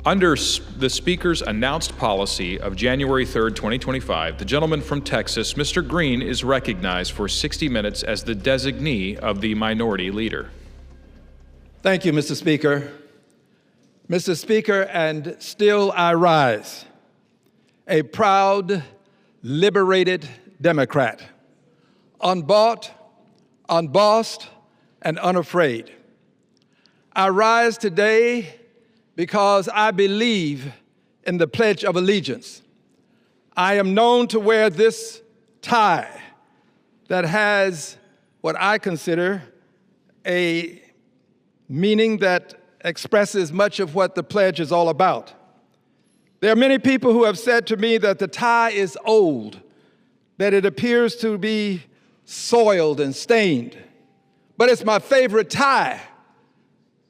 Under the Speaker's announced policy of January 3rd, 2025, the gentleman from Texas, Mr. Green, is recognized for 60 minutes as the designee of the Minority Leader. Thank you, Mr. Speaker. Mr. Speaker, and still I rise, a proud, liberated Democrat, unbought, unbossed, and unafraid. I rise today because I believe in the Pledge of Allegiance. I am known to wear this tie that has what I consider a meaning that expresses much of what the pledge is all about. There are many people who have said to me that the tie is old, that it appears to be soiled and stained, but it's my favorite tie.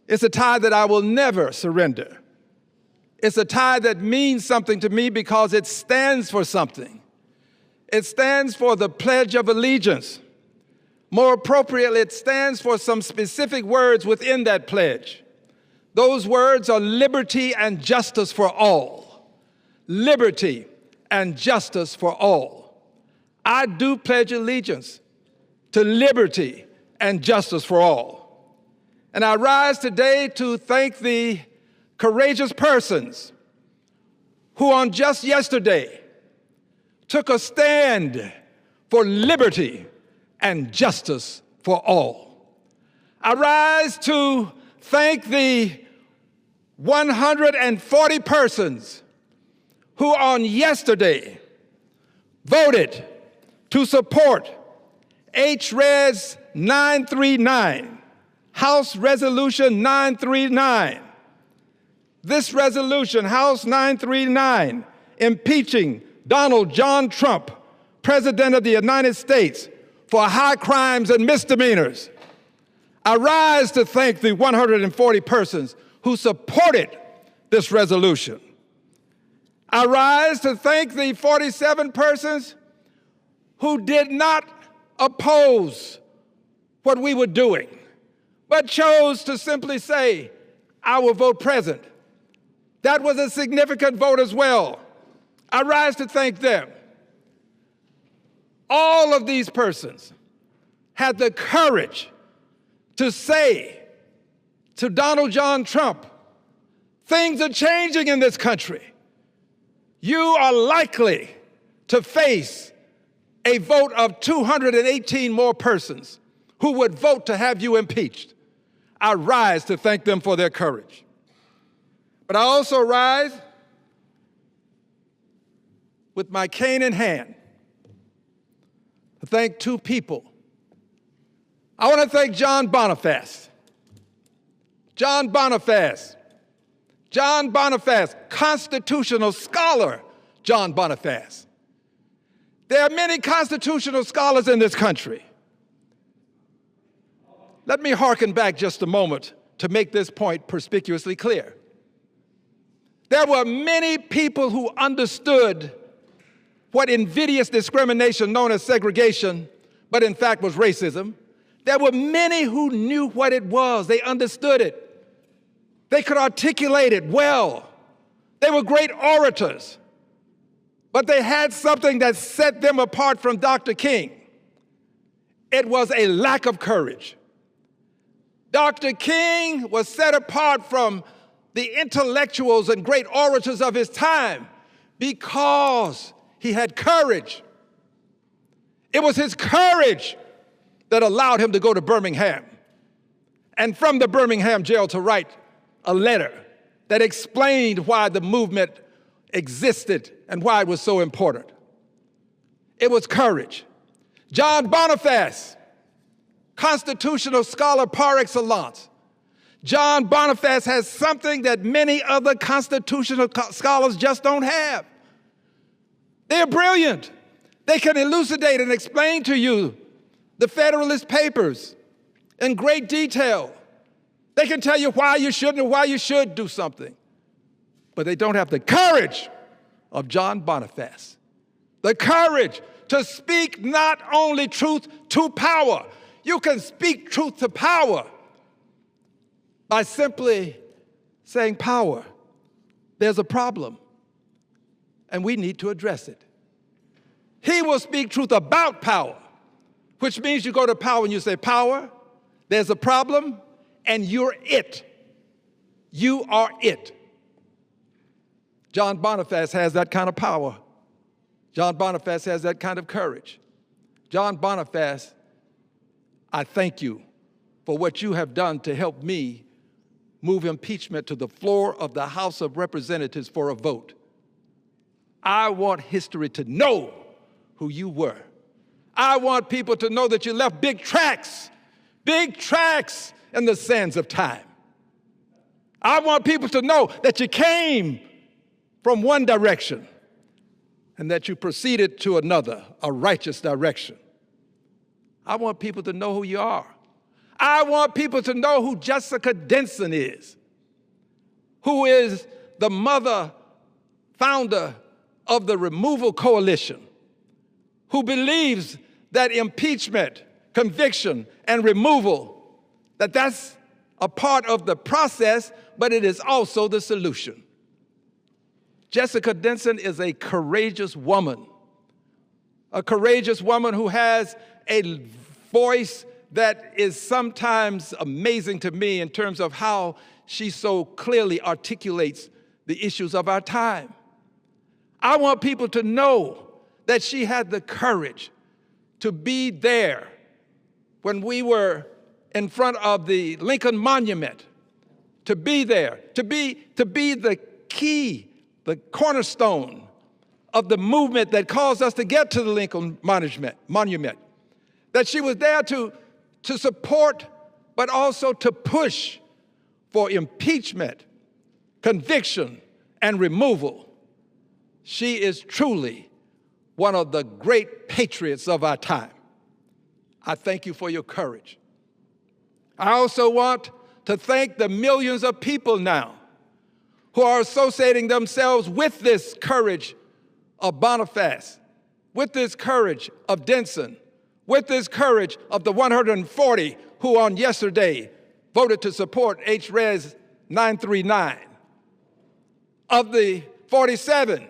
It's a tie that I will never surrender. It's a tie that means something to me because it stands for something. It stands for the Pledge of Allegiance. More appropriately, it stands for some specific words within that pledge. Those words are liberty and justice for all. Liberty and justice for all. I do pledge allegiance to liberty and justice for all. And I rise today to thank the courageous persons who on just yesterday took a stand for liberty and justice for all. I rise to thank the 140 persons who on yesterday voted to support H-Res 939, House Resolution 939. This resolution, House 939, impeaching Donald John Trump, President of the United States, for high crimes and misdemeanors. I rise to thank the 140 persons who supported this resolution. I rise to thank the 47 persons who did not oppose what we were doing, but chose to simply say, I will vote present. That was a significant vote as well. I rise to thank them. All of these persons had the courage to say to Donald John Trump, things are changing in this country. You are likely to face a vote of 218 more persons who would vote to have you impeached. I rise to thank them for their courage. But I also rise with my cane in hand to thank two people. I want to thank John Boniface. John Boniface, constitutional scholar John Boniface. There are many constitutional scholars in this country. Let me hearken back just a moment to make this point perspicuously clear. There were many people who understood what invidious discrimination known as segregation, but in fact was racism. There were many who knew what it was. They understood it. They could articulate it well. They were great orators. But they had something that set them apart from Dr. King. It was a lack of courage. Dr. King was set apart from the intellectuals and great orators of his time because he had courage. It was his courage that allowed him to go to Birmingham and from the Birmingham jail to write a letter that explained why the movement existed and why it was so important. It was courage. John Boniface, constitutional scholar par excellence. John Boniface has something that many other constitutional scholars just don't have. They're brilliant. They can elucidate and explain to you the Federalist Papers in great detail. They can tell you why you shouldn't and why you should do something. But they don't have the courage of John Boniface. The courage to speak not only truth to power. You can speak truth to power by simply saying power. there's a problem, and we need to address it. He will speak truth about power, which means you go to power and you say, power, there's a problem, and you're it. You are it. John Boniface has that kind of power. John Boniface has that kind of courage. John Boniface, I thank you for what you have done to help me move impeachment to the floor of the House of Representatives for a vote. I want history to know who you were. I want people to know that you left big tracks in the sands of time. I want people to know that you came from one direction and that you proceeded to another, a righteous direction. I want people to know who you are. I want people to know who Jessica Denson is, who is the mother, founder of the Removal Coalition, who believes that impeachment, conviction, and removal, that's a part of the process, but it is also the solution. Jessica Denson is a courageous woman who has a voice that is sometimes amazing to me in terms of how she so clearly articulates the issues of our time. I want people to know that she had the courage to be there when we were in front of the Lincoln Monument, to be there, to be the key, the cornerstone of the movement that caused us to get to the Lincoln Monument. That she was there to support, but also to push for impeachment, conviction, and removal. She is truly one of the great patriots of our time. I thank you for your courage. I also want to thank the millions of people now who are associating themselves with this courage of Boniface, with this courage of Denson, with this courage of the 140 who on yesterday voted to support H-Res 939, of the 47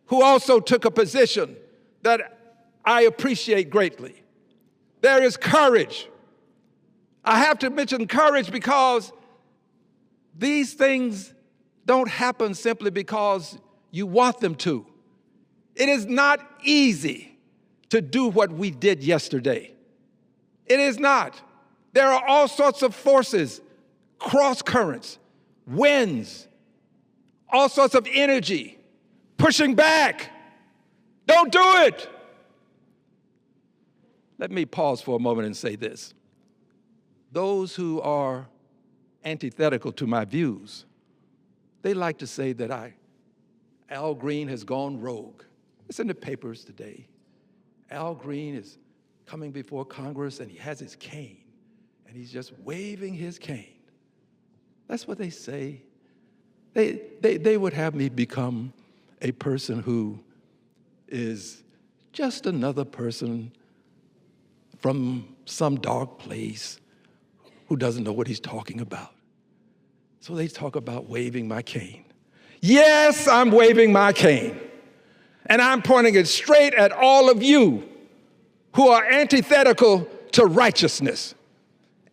who also took a position that I appreciate greatly. There is courage. I have to mention courage because these things don't happen simply because you want them to. It is not easy to do what we did yesterday. It is not. There are all sorts of forces, cross currents, winds, all sorts of energy, pushing back. Don't do it. Let me pause for a moment and say this. Those who are antithetical to my views, they like to say that Al Green has gone rogue. It's in the papers today. Al Green is coming before Congress and he has his cane and he's just waving his cane. That's what they say. They would have me become a person who is just another person from some dark place who doesn't know what he's talking about. So they talk about waving my cane. Yes, I'm waving my cane. And I'm pointing it straight at all of you who are antithetical to righteousness,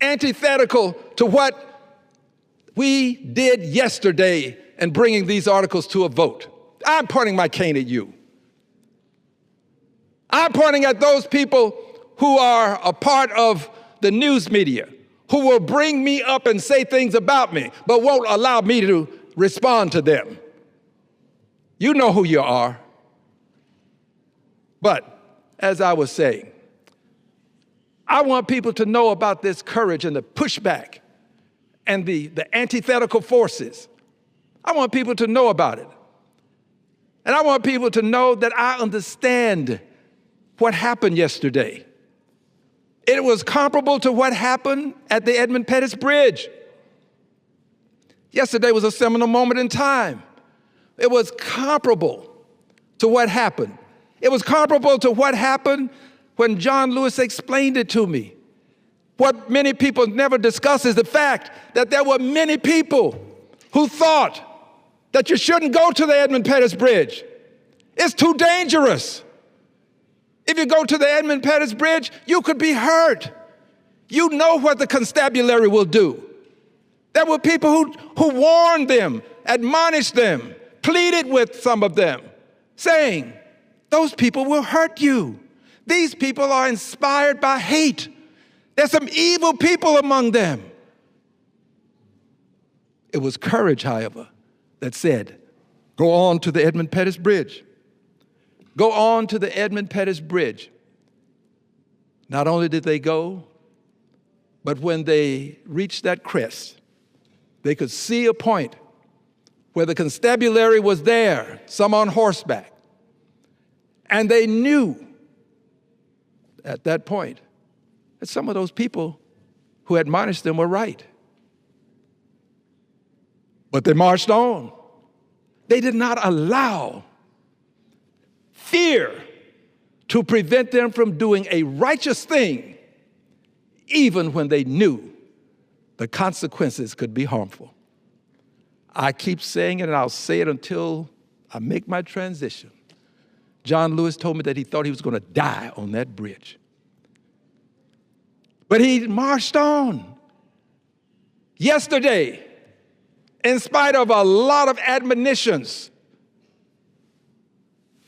antithetical to what we did yesterday in bringing these articles to a vote. I'm pointing my cane at you. I'm pointing at those people who are a part of the news media, who will bring me up and say things about me, but won't allow me to respond to them. You know who you are. But as I was saying, I want people to know about this courage and the pushback and the antithetical forces. I want people to know about it. And I want people to know that I understand what happened yesterday. It was comparable to what happened at the Edmund Pettus Bridge. Yesterday was a seminal moment in time. It was comparable to what happened. It was comparable to what happened when John Lewis explained it to me. What many people never discuss is the fact that there were many people who thought that you shouldn't go to the Edmund Pettus Bridge. It's too dangerous. If you go to the Edmund Pettus Bridge, you could be hurt. You know what the constabulary will do. There were people who warned them, admonished them, pleaded with some of them, saying, those people will hurt you. These people are inspired by hate. There's some evil people among them. It was courage, however, that said, go on to the Edmund Pettus Bridge. Go on to the Edmund Pettus Bridge. Not only did they go, but when they reached that crest, they could see a point where the constabulary was there, some on horseback. And they knew at that point that some of those people who admonished them were right. But they marched on. They did not allow fear to prevent them from doing a righteous thing, even when they knew the consequences could be harmful. I keep saying it, and I'll say it until I make my transition. John Lewis told me that he thought he was going to die on that bridge. But he marched on. Yesterday, in spite of a lot of admonitions,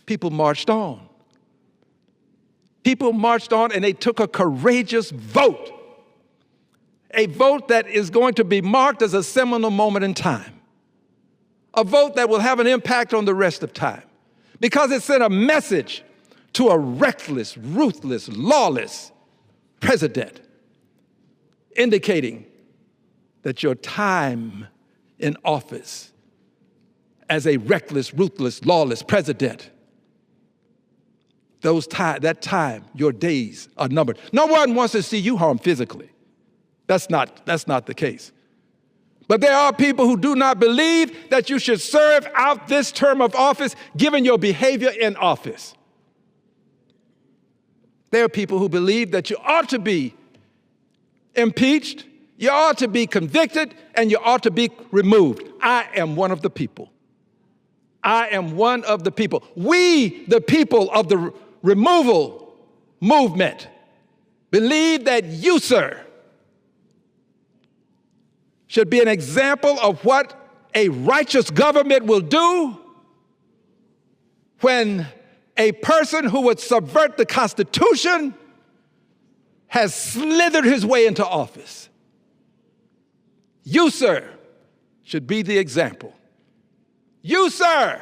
people marched on. People marched on, and they took a courageous vote. A vote that is going to be marked as a seminal moment in time. A vote that will have an impact on the rest of time. Because it sent a message to a reckless, ruthless, lawless president, indicating that your time in office as a reckless, ruthless, lawless president, that time, your days are numbered. No one wants to see you harmed physically. That's not the case. But there are people who do not believe that you should serve out this term of office given your behavior in office. There are people who believe that you ought to be impeached, you ought to be convicted, and you ought to be removed. I am one of the people. I am one of the people. We, the people of the removal movement, believe that you, sir, should be an example of what a righteous government will do when a person who would subvert the Constitution has slithered his way into office. You, sir, should be the example. You, sir,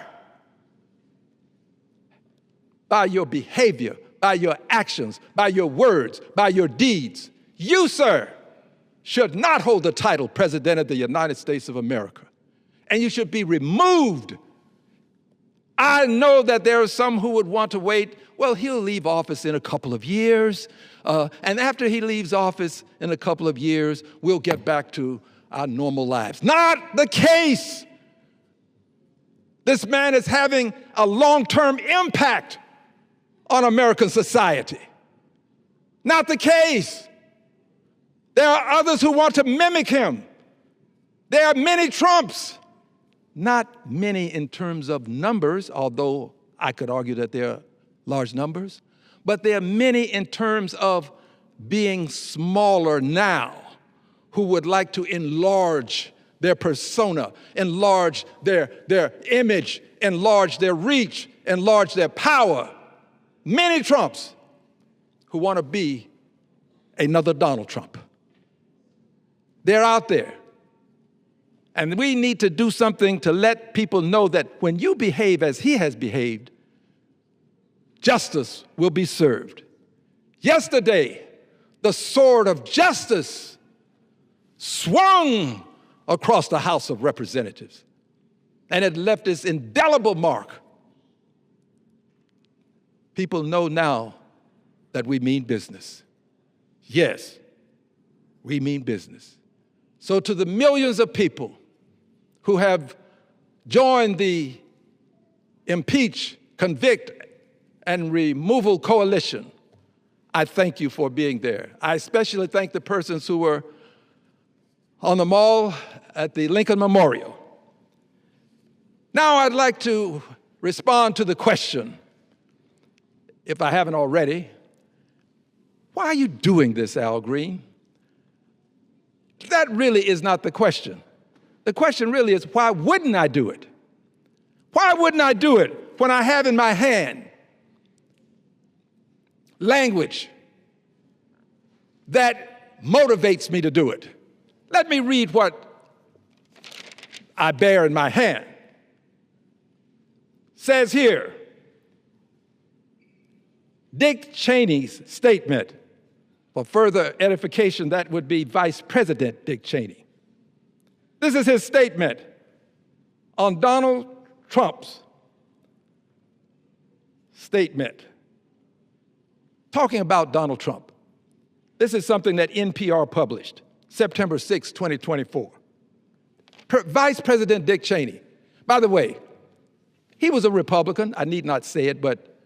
by your behavior, by your actions, by your words, by your deeds, you, sir, should not hold the title President of the United States of America. And you should be removed. I know that there are some who would want to wait. Well, he'll leave office in a couple of years. And after he leaves office in a couple of years, we'll get back to our normal lives. Not the case. This man is having a long-term impact on American society. Not the case. There are others who want to mimic him. There are many Trumps. Not many in terms of numbers, although I could argue that there are large numbers. But there are many in terms of being smaller now who would like to enlarge their persona, enlarge their image, enlarge their reach, enlarge their power. Many Trumps who want to be another Donald Trump. They're out there. And we need to do something to let people know that when you behave as he has behaved, justice will be served. Yesterday, the sword of justice swung across the House of Representatives, and it left its indelible mark. People know now that we mean business. Yes, we mean business. So to the millions of people who have joined the impeach, convict, and removal coalition, I thank you for being there. I especially thank the persons who were on the mall at the Lincoln Memorial. Now I'd like to respond to the question, if I haven't already, why are you doing this, Al Green? That really is not the question. The question really is, why wouldn't I do it? Why wouldn't I do it when I have in my hand language that motivates me to do it? Let me read what I bear in my hand. Says here, Dick Cheney's statement. For further edification, that would be Vice President Dick Cheney. This is his statement on Donald Trump's statement, talking about Donald Trump. This is something that NPR published, September 6, 2024. Vice President Dick Cheney. By the way, he was a Republican. I need not say it, but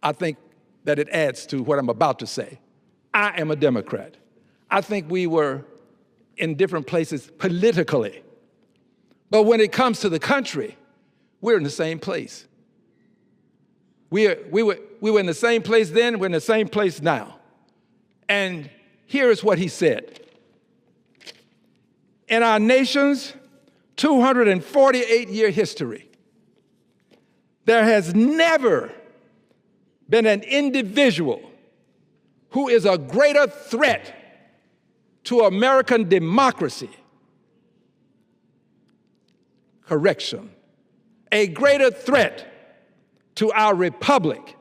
I think that it adds to what I'm about to say. I am a Democrat. I think we were in different places politically. But when it comes to the country, we're in the same place. We were in the same place then, we're in the same place now. And here's what he said. In our nation's 248-year history, there has never been an individual who is a greater threat to American democracy. Correction. A greater threat to our republic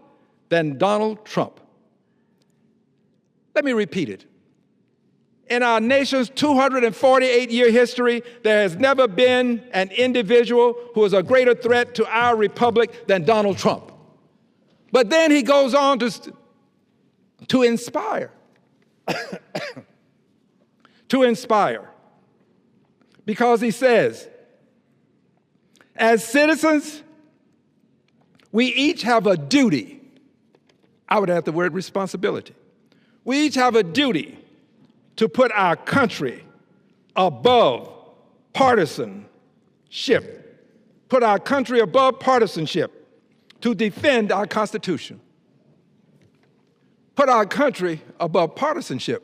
than Donald Trump. Let me repeat it. In our nation's 248-year history, there has never been an individual who is a greater threat to our republic than Donald Trump. But then he goes on to inspire. To inspire. Because he says, as citizens, we each have a duty. I would add the word responsibility. We each have a duty to put our country above partisanship. Put our country above partisanship to defend our Constitution. Put our country above partisanship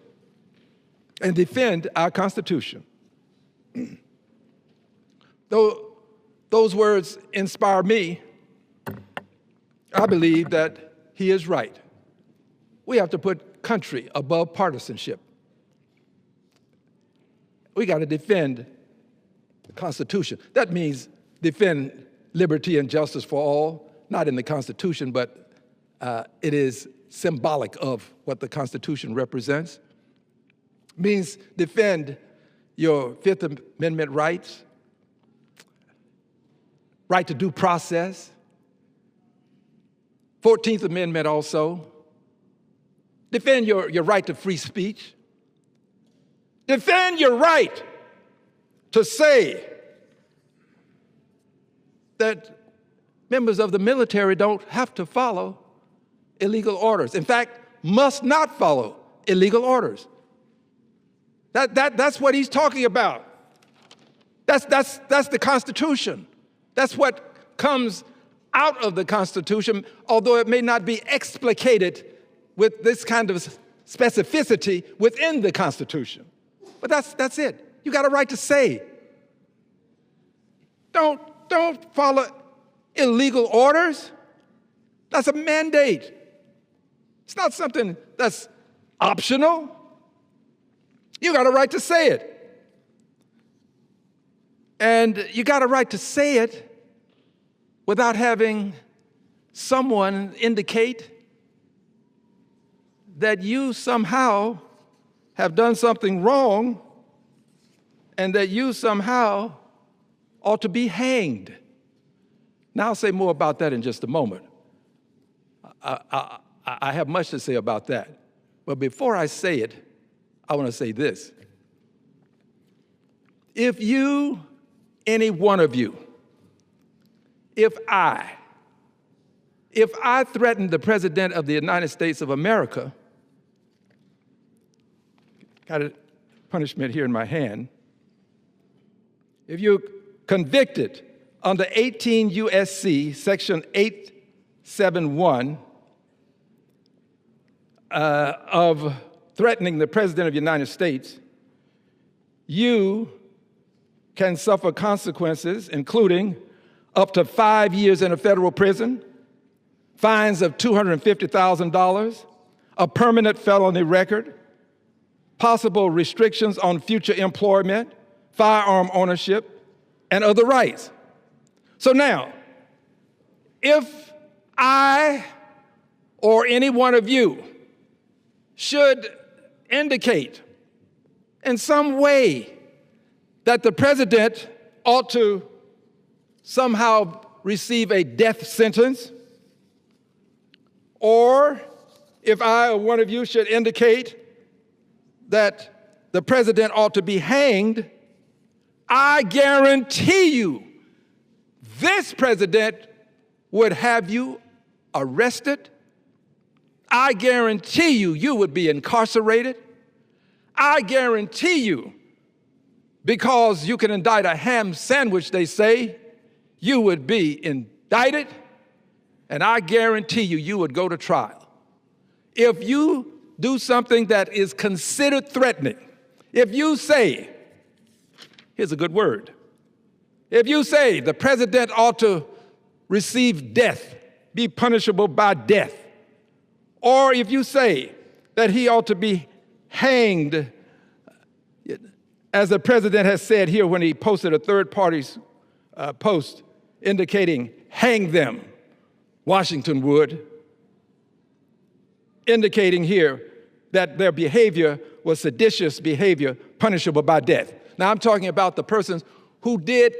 and defend our Constitution. Though those words inspire me, I believe that he is right. We have to put country above partisanship. We got to defend the Constitution. That means defend liberty and justice for all, not in the Constitution, but it is symbolic of what the Constitution represents. It means defend your Fifth Amendment rights, right to due process, 14th Amendment also. Defend your right to free speech. Defend your right to say that members of the military don't have to follow illegal orders. In fact, must not follow illegal orders. That's what he's talking about. That's the Constitution. That's what comes out of the Constitution, although it may not be explicated with this kind of specificity within the Constitution. But that's it. You got a right to say. Don't follow illegal orders. That's a mandate. It's not something that's optional. You got a right to say it. And you got a right to say it without having someone indicate that you somehow have done something wrong and that you somehow ought to be hanged. Now, I'll say more about that in just a moment. I have much to say about that. But before I say it, I want to say this. If you, any one of you, if I threatened the President of the United States of America, got a punishment here in my hand, if you're convicted under 18 U.S.C. Section 871 of threatening the President of the United States, you can suffer consequences, including up to 5 years in a federal prison, fines of $250,000, a permanent felony record, possible restrictions on future employment, firearm ownership, and other rights. So now, if I or any one of you should indicate in some way that the president ought to somehow receive a death sentence, or if I or one of you should indicate that the president ought to be hanged, I guarantee you this president would have you arrested. I guarantee you, you would be incarcerated. I guarantee you, because you can indict a ham sandwich, they say, you would be indicted, and I guarantee you, you would go to trial. If you do something that is considered threatening, if you say, here's a good word, if you say the president ought to receive death, be punishable by death, or if you say that he ought to be hanged, as the president has said here when he posted a third party's post indicating hang them, Washington would, indicating here that their behavior was seditious behavior punishable by death. Now I'm talking about the persons who did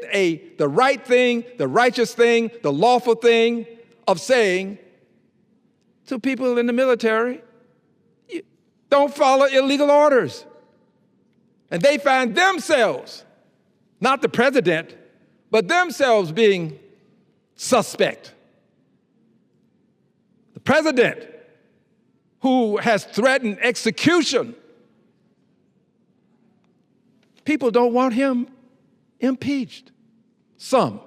the right thing, the righteous thing, the lawful thing of saying to people in the military, don't follow illegal orders. And they find themselves, not the president, but themselves being suspect. The president who has threatened execution, people don't want him impeached. Some.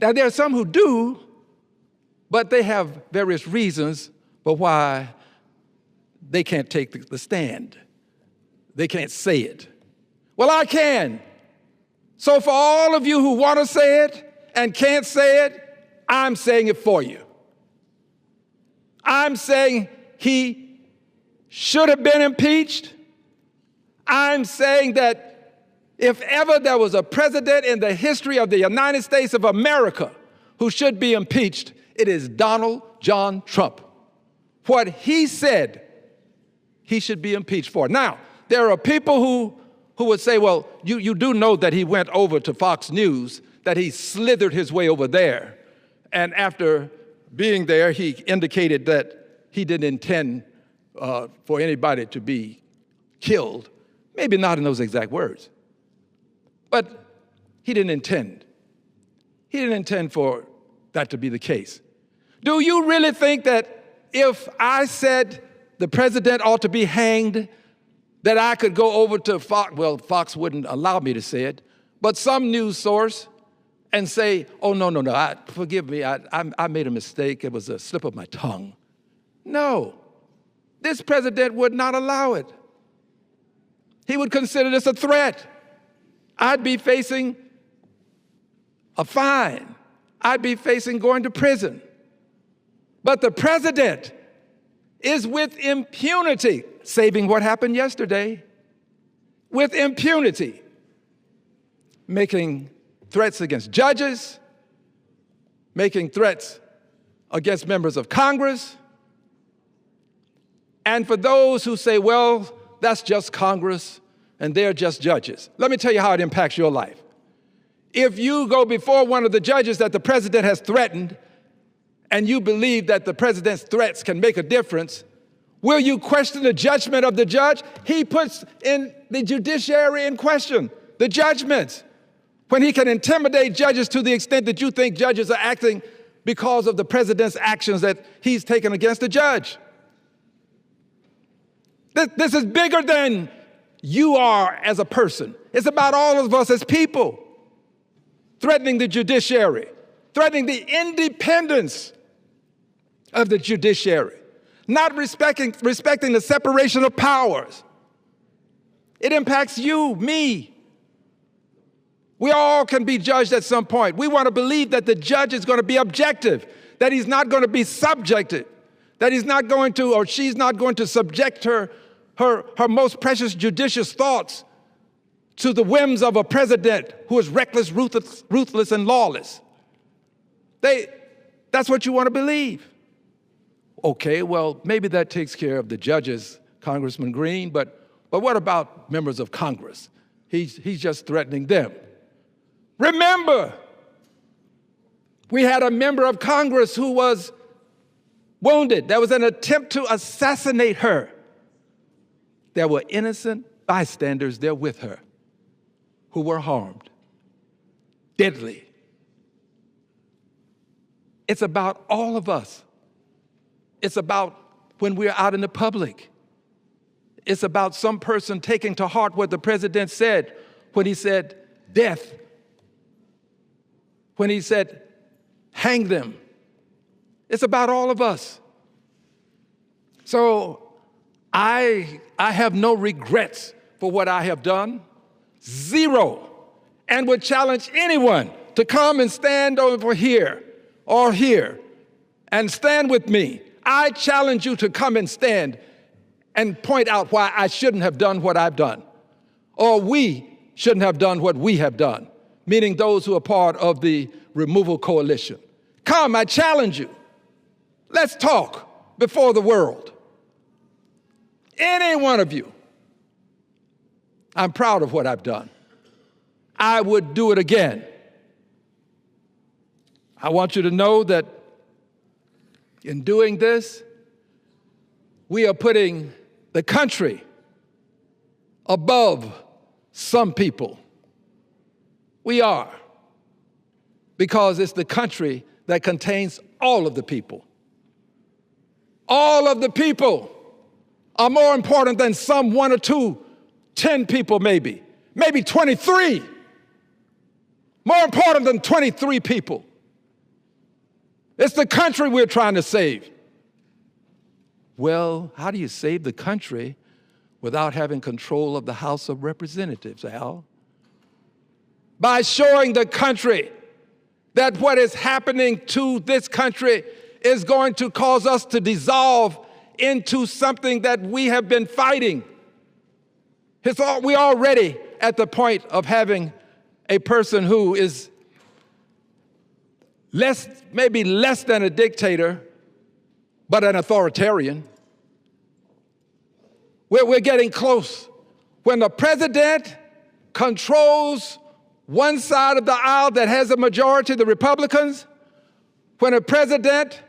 Now, there are some who do, but they have various reasons for why they can't take the stand. They can't say it. Well, I can. So for all of you who want to say it and can't say it, I'm saying it for you. I'm saying he should have been impeached. I'm saying that if ever there was a president in the history of the United States of America who should be impeached, it is Donald John Trump. What he said, he should be impeached for. Now, there are people who would say, well, you do know that he went over to Fox News, that he slithered his way over there. And after being there, he indicated that he didn't intend for anybody to be killed. Maybe not in those exact words. But he didn't intend. He didn't intend for that to be the case. Do you really think that if I said the president ought to be hanged, that I could go over to Fox, well, Fox wouldn't allow me to say it, but some news source and say, oh, no, forgive me, I made a mistake, it was a slip of my tongue. No, this president would not allow it. He would consider this a threat. I'd be facing a fine. I'd be facing going to prison. But the president is with impunity, saving what happened yesterday, with impunity, making threats against judges, making threats against members of Congress. And for those who say, well, that's just Congress and they're just judges, let me tell you how it impacts your life. If you go before one of the judges that the president has threatened and you believe that the president's threats can make a difference, will you question the judgment of the judge? He puts in the judiciary in question, the judgments, when he can intimidate judges to the extent that you think judges are acting because of the president's actions that he's taken against the judge. This is bigger than you are as a person. It's about all of us as people. threatening the judiciary, threatening the independence of the judiciary, not respecting the separation of powers. It impacts you, me. We all can be judged at some point. We want to believe that the judge is going to be objective, that he's not going to be subjective, that he's not going to, or she's not going to subject her most precious judicious thoughts to the whims of a president who is reckless, ruthless, and lawless. That's what you want to believe. Okay, well, maybe that takes care of the judges, Congressman Green, but what about members of Congress? He's just threatening them. Remember, we had a member of Congress who was wounded. There was an attempt to assassinate her. There were innocent bystanders there with her who were harmed. Deadly. It's about all of us. It's about when we're out in the public. It's about some person taking to heart what the president said when he said death, when he said hang them. It's about all of us. So I have no regrets for what I have done, zero, and would challenge anyone to come and stand over here or here and stand with me. I challenge you to come and stand and point out why I shouldn't have done what I've done, or we shouldn't have done what we have done, meaning those who are part of the removal coalition. Come, I challenge you. Let's talk before the world. Any one of you. I'm proud of what I've done. I would do it again. I want you to know that in doing this, we are putting the country above some people. We are, because it's the country that contains all of the people. All of the people are more important than some 1 or 2, 10 people maybe 23. More important than 23 people. It's the country we're trying to save. Well, how do you save the country without having control of the House of Representatives, Al? By showing the country that what is happening to this country is going to cause us to dissolve into something that we have been fighting. We're already at the point of having a person who is maybe less than a dictator, but an authoritarian. We're getting close. When the president controls one side of the aisle that has a majority, the Republicans, when a president,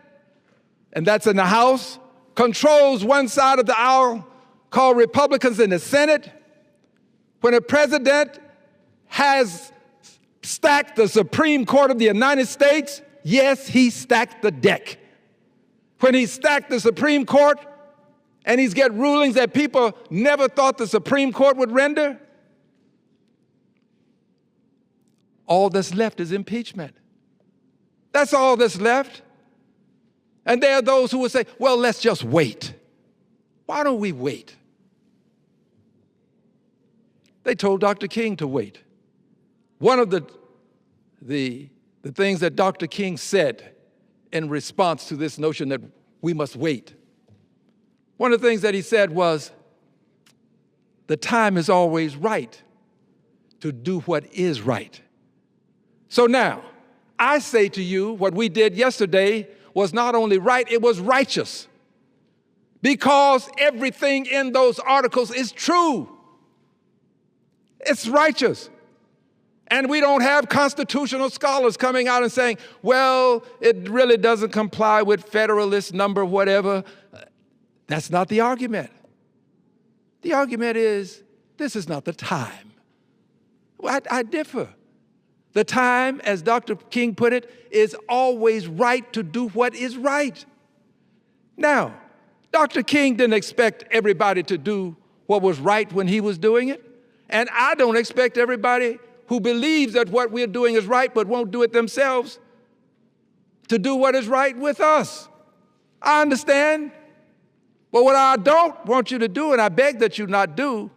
and that's in the House, controls one side of the aisle called Republicans in the Senate, when a president has stacked the Supreme Court of the United States, yes, he stacked the deck. When he stacked the Supreme Court and he's get rulings that people never thought the Supreme Court would render, all that's left is impeachment. That's all that's left. And there are those who will say, well, let's just wait. Why don't we wait? They told Dr. King to wait. One of the things that Dr. King said in response to this notion that we must wait, one of the things that he said was, the time is always right to do what is right. So now, I say to you, what we did yesterday was not only right, it was righteous. Because everything in those articles is true. It's righteous. And we don't have constitutional scholars coming out and saying, well, it really doesn't comply with Federalist number whatever. That's not the argument. The argument is, this is not the time. Well, I differ. The time, as Dr. King put it, is always right to do what is right. Now, Dr. King didn't expect everybody to do what was right when he was doing it, and I don't expect everybody who believes that what we're doing is right but won't do it themselves to do what is right with us. I understand. But what I don't want you to do, and I beg that you not do,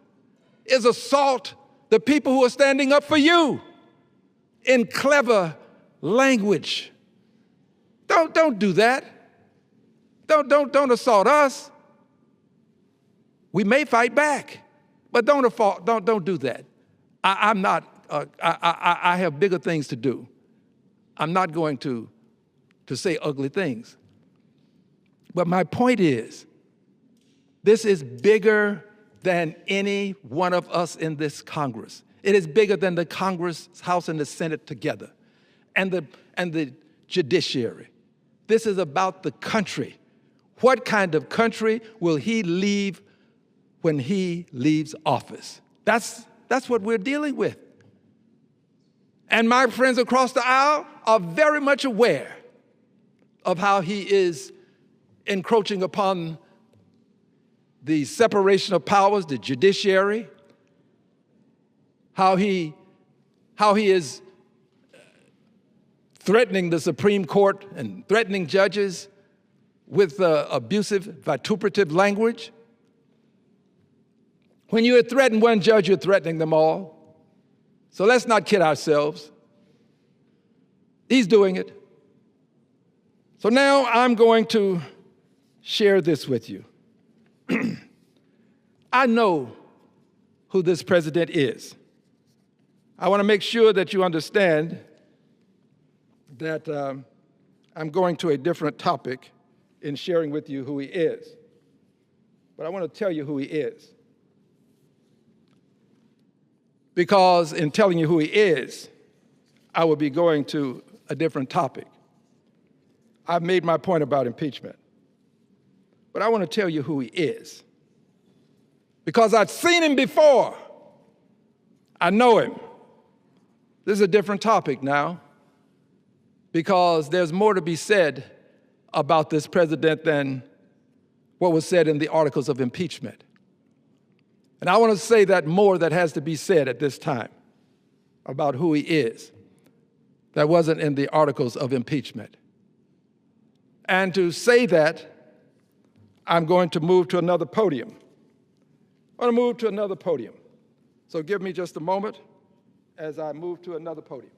is assault the people who are standing up for you in clever language. Don't do that. Don't assault us. We may fight back, but don't do that. I have bigger things to do. I'm not going to say ugly things. But my point is, this is bigger than any one of us in this Congress. It is bigger than the Congress, House, and the Senate together, and the judiciary. This is about the country. What kind of country will he leave when he leaves office? That's what we're dealing with. And my friends across the aisle are very much aware of how he is encroaching upon the separation of powers, the judiciary, how he is threatening the Supreme Court and threatening judges with abusive, vituperative language. When you threaten one judge, you're threatening them all. So let's not kid ourselves. He's doing it. So now I'm going to share this with you. I know who this president is. I want to make sure that you understand that I'm going to a different topic in sharing with you who he is. But I want to tell you who he is. Because in telling you who he is, I will be going to a different topic. I've made my point about impeachment. But I want to tell you who he is. Because I've seen him before. I know him. This is a different topic now, because there's more to be said about this president than what was said in the articles of impeachment. And I want to say that more that has to be said at this time about who he is that wasn't in the articles of impeachment. And to say that, I'm going to move to another podium. I want to move to another podium. So give me just a moment as I move to another podium.